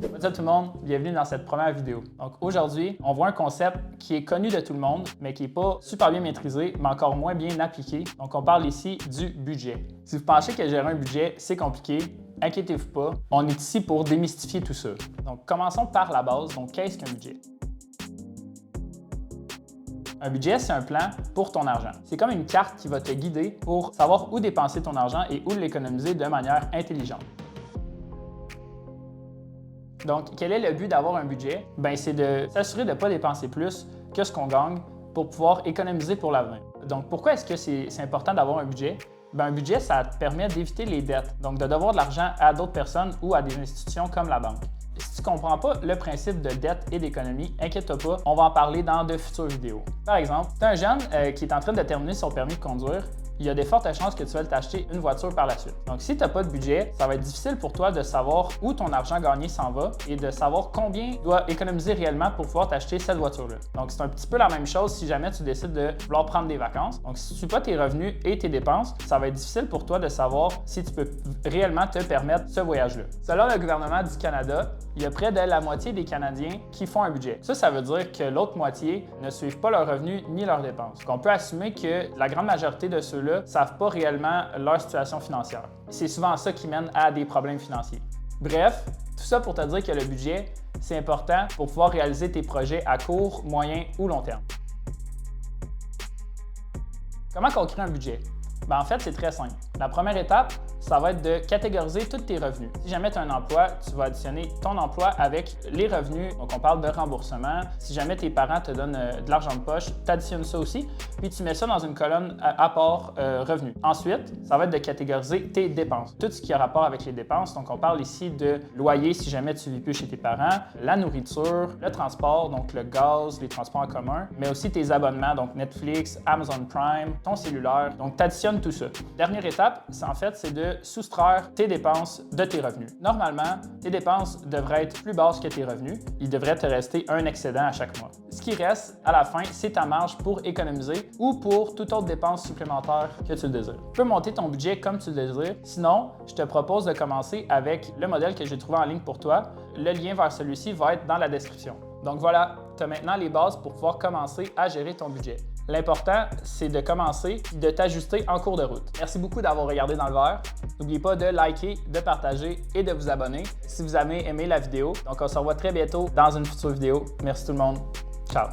Salut tout le monde, bienvenue dans cette première vidéo. Donc aujourd'hui, on voit un concept qui est connu de tout le monde, mais qui n'est pas super bien maîtrisé, mais encore moins bien appliqué. Donc on parle ici du budget. Si vous pensez que gérer un budget, c'est compliqué, inquiétez-vous pas, on est ici pour démystifier tout ça. Donc commençons par la base. Donc qu'est-ce qu'un budget? Un budget, c'est un plan pour ton argent. C'est comme une carte qui va te guider pour savoir où dépenser ton argent et où l'économiser de manière intelligente. Donc, quel est le but d'avoir un budget? C'est de s'assurer de ne pas dépenser plus que ce qu'on gagne pour pouvoir économiser pour l'avenir. Donc, pourquoi est-ce que c'est important d'avoir un budget? Un budget, ça te permet d'éviter les dettes, donc de devoir de l'argent à d'autres personnes ou à des institutions comme la banque. Si tu ne comprends pas le principe de dette et d'économie, inquiète-toi pas, on va en parler dans de futures vidéos. Par exemple, tu as un jeune qui est en train de terminer son permis de conduire. Il y a de fortes chances que tu vas t'acheter une voiture par la suite. Donc, si tu n'as pas de budget, ça va être difficile pour toi de savoir où ton argent gagné s'en va et de savoir combien tu dois économiser réellement pour pouvoir t'acheter cette voiture-là. Donc, c'est un petit peu la même chose si jamais tu décides de vouloir prendre des vacances. Donc, si tu ne suis pas tes revenus et tes dépenses, ça va être difficile pour toi de savoir si tu peux réellement te permettre ce voyage-là. Selon le gouvernement du Canada, il y a près de la moitié des Canadiens qui font un budget. Ça veut dire que l'autre moitié ne suivent pas leurs revenus ni leurs dépenses. Donc, on peut assumer que la grande majorité de ceux-là ne savent pas réellement leur situation financière. C'est souvent ça qui mène à des problèmes financiers. Bref, tout ça pour te dire que le budget, c'est important pour pouvoir réaliser tes projets à court, moyen ou long terme. Comment on crée un budget? En fait, c'est très simple. La première étape, ça va être de catégoriser tous tes revenus. Si jamais tu as un emploi, tu vas additionner ton emploi avec les revenus. Donc, on parle de remboursement. Si jamais tes parents te donnent de l'argent de poche, tu additionnes ça aussi, puis tu mets ça dans une colonne apport revenus. Ensuite, ça va être de catégoriser tes dépenses. Tout ce qui a rapport avec les dépenses. Donc, on parle ici de loyer si jamais tu ne vis plus chez tes parents, la nourriture, le transport, donc le gaz, les transports en commun, mais aussi tes abonnements, donc Netflix, Amazon Prime, ton cellulaire. Donc, tu additionnes tout ça. Dernière étape, c'est de soustraire tes dépenses de tes revenus. Normalement, tes dépenses devraient être plus basses que tes revenus. Il devrait te rester un excédent à chaque mois. Ce qui reste à la fin, c'est ta marge pour économiser ou pour toute autre dépense supplémentaire que tu le désires. Tu peux monter ton budget comme tu le désires. Sinon, je te propose de commencer avec le modèle que j'ai trouvé en ligne pour toi. Le lien vers celui-ci va être dans la description. Donc voilà, tu as maintenant les bases pour pouvoir commencer à gérer ton budget. L'important, c'est de commencer et de t'ajuster en cours de route. Merci beaucoup d'avoir regardé dans le verre. N'oubliez pas de liker, de partager et de vous abonner si vous avez aimé la vidéo. Donc, on se revoit très bientôt dans une future vidéo. Merci tout le monde. Ciao!